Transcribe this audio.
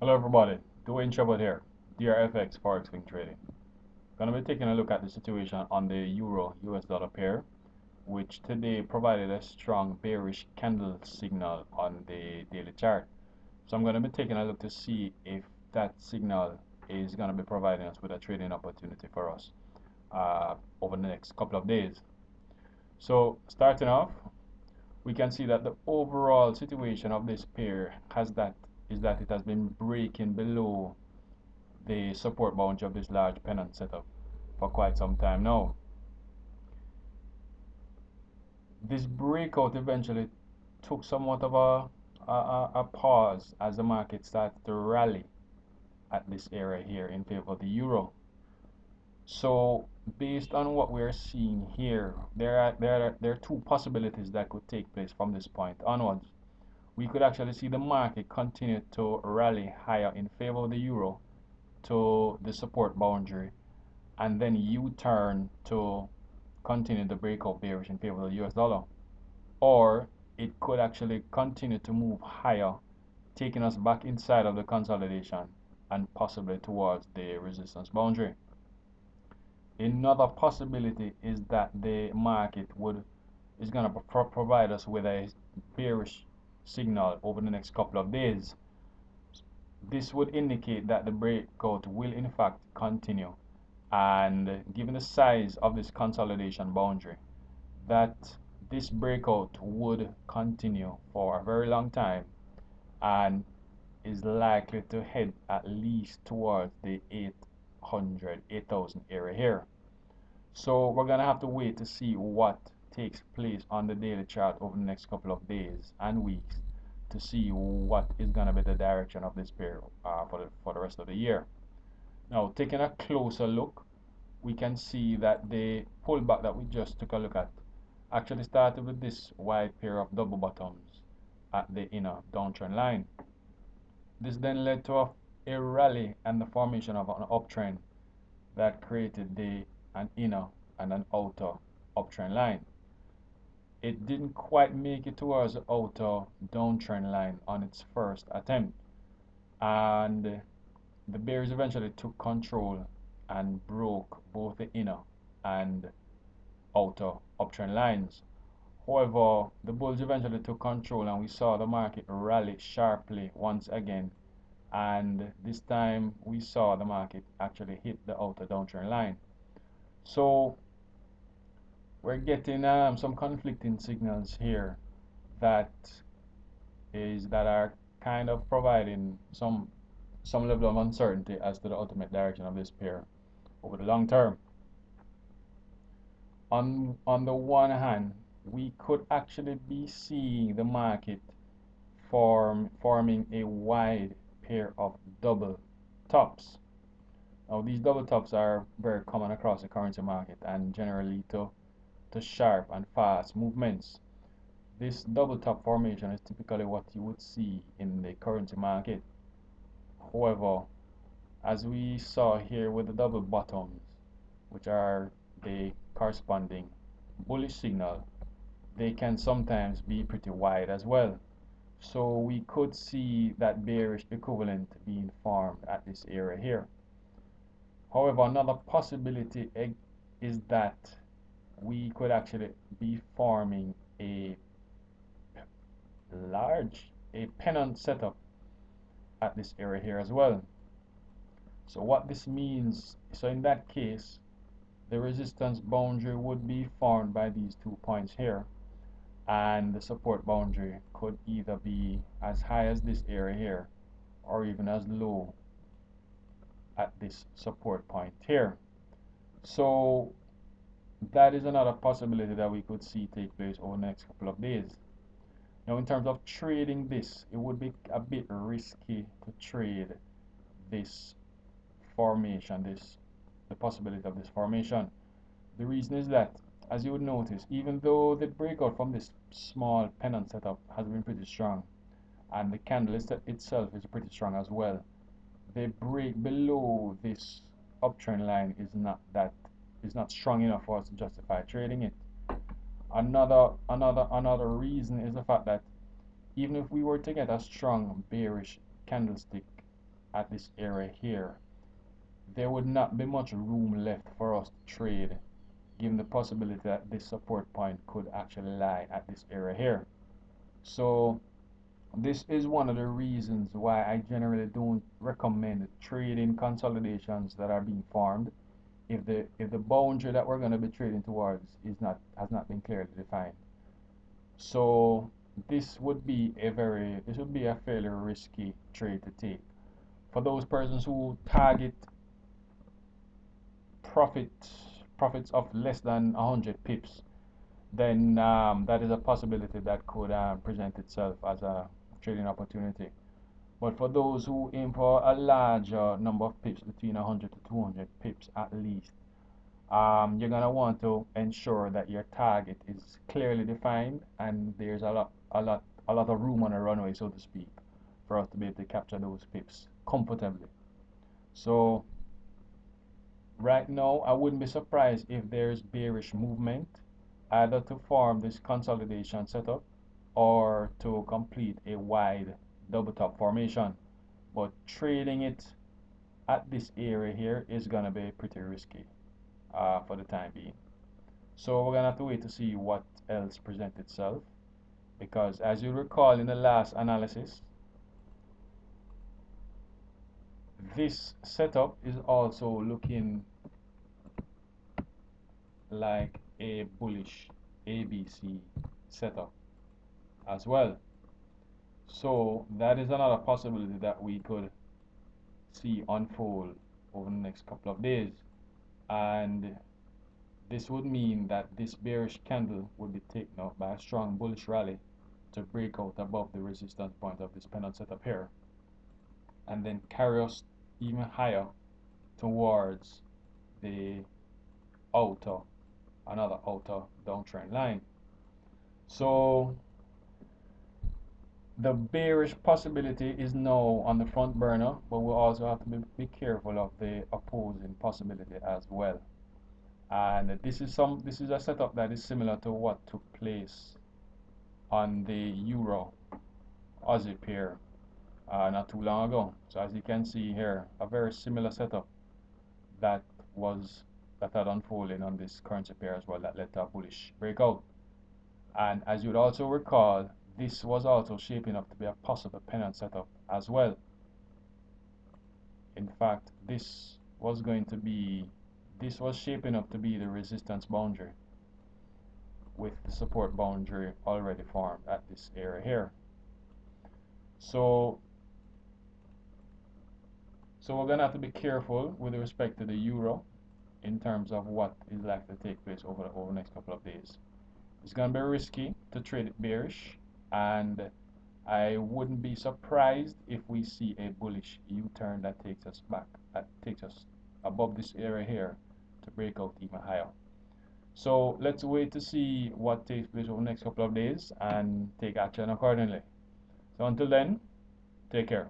Hello everybody, Dwayne Chabot here, DRFX Forex Swing Trading. Going to be taking a look at the situation on the Euro US dollar pair, which today provided a strong bearish candle signal on the daily chart. So I'm going to be taking a look to see if that signal is going to be providing us with a trading opportunity for us over the next couple of days. So starting off, we can see that the overall situation of this pair is that it has been breaking below the support boundary of this large pennant setup for quite some time now. This breakout eventually took somewhat of a pause as the market started to rally at this area here in favor of the euro. So based on what we're seeing here, there are two possibilities that could take place from this point onwards. We could actually see the market continue to rally higher in favor of the euro to the support boundary, and then U-turn to continue the breakout bearish in favor of the US dollar. Or it could actually continue to move higher, taking us back inside of the consolidation and possibly towards the resistance boundary. Another possibility is that the market is going to provide us with a bearish signal over the next couple of days. This would indicate that the breakout will in fact continue, and given the size of this consolidation boundary, that this breakout would continue for a very long time and is likely to head at least towards the 8,000 area here. So we're going to have to wait to see what takes place on the daily chart over the next couple of days and weeks to see what is going to be the direction of this pair for the rest of the year. Now, taking a closer look, we can see that the pullback that we just took a look at actually started with this wide pair of double bottoms at the inner downtrend line. This then led to a rally and the formation of an uptrend that created an inner and an outer uptrend line. It didn't quite make it towards the outer downtrend line on its first attempt, and the bears eventually took control and broke both the inner and outer uptrend lines. However, the bulls eventually took control and we saw the market rally sharply once again, and this time we saw the market actually hit the outer downtrend line. So we're getting some conflicting signals here that are kind of providing some level of uncertainty as to the ultimate direction of this pair over the long term. On the one hand, we could actually be seeing the market forming a wide pair of double tops. Now these double tops are very common across the currency market and generally to sharp and fast movements. This double top formation is typically what you would see in the currency market. However, as we saw here with the double bottoms, which are the corresponding bullish signal, they can sometimes be pretty wide as well. So we could see that bearish equivalent being formed at this area here. However, another possibility is that we could actually be forming a pennant setup at this area here as well. So what this means, so in that case, the resistance boundary would be formed by these 2 points here, and the support boundary could either be as high as this area here or even as low at this support point here. So that is another possibility that we could see take place over the next couple of days. Now, in terms of trading this, it would be a bit risky to trade this formation, the possibility of this formation. The reason is that, as you would notice, even though the breakout from this small pennant setup has been pretty strong, and the candle itself is pretty strong as well, the break below this uptrend line is not strong enough for us to justify trading it. Another reason is the fact that even if we were to get a strong bearish candlestick at this area here, there would not be much room left for us to trade, given the possibility that this support point could actually lie at this area here. So this is one of the reasons why I generally don't recommend trading consolidations that are being formed if the boundary that we're going to be trading towards has not been clearly defined. So this would be a fairly risky trade to take for those persons who target profit profits of less than 100 pips. Then that is a possibility that could present itself as a trading opportunity. But for those who aim for a larger number of pips, between 100 to 200 pips at least, you're gonna want to ensure that your target is clearly defined and there's a lot of room on the runway, so to speak, for us to be able to capture those pips comfortably. So right now, I wouldn't be surprised if there's bearish movement, either to form this consolidation setup or to complete a wide double top formation. But trading it at this area here is gonna be pretty risky for the time being. So we're gonna have to wait to see what else presents itself, because as you recall in the last analysis, this setup is also looking like a bullish ABC setup as well. So that is another possibility that we could see unfold over the next couple of days. And this would mean that this bearish candle would be taken out by a strong bullish rally to break out above the resistance point of this pennant setup here, and then carry us even higher towards the outer another outer downtrend line. So the bearish possibility is now on the front burner, but we also have to be careful of the opposing possibility as well. And this is a setup that is similar to what took place on the Euro Aussie pair not too long ago. So as you can see here, a very similar setup that had unfolded on this currency pair as well, that led to a bullish breakout. And as you would also recall, this was also shaping up to be a possible pennant setup as well. In fact, this was shaping up to be the resistance boundary, with the support boundary already formed at this area here. So we're gonna have to be careful with respect to the euro in terms of what is likely to take place over the next couple of days. It's gonna be risky to trade it bearish, and I wouldn't be surprised if we see a bullish U-turn that takes us above this area here to break out even higher. So let's wait to see what takes place over the next couple of days and take action accordingly. So until then, take care.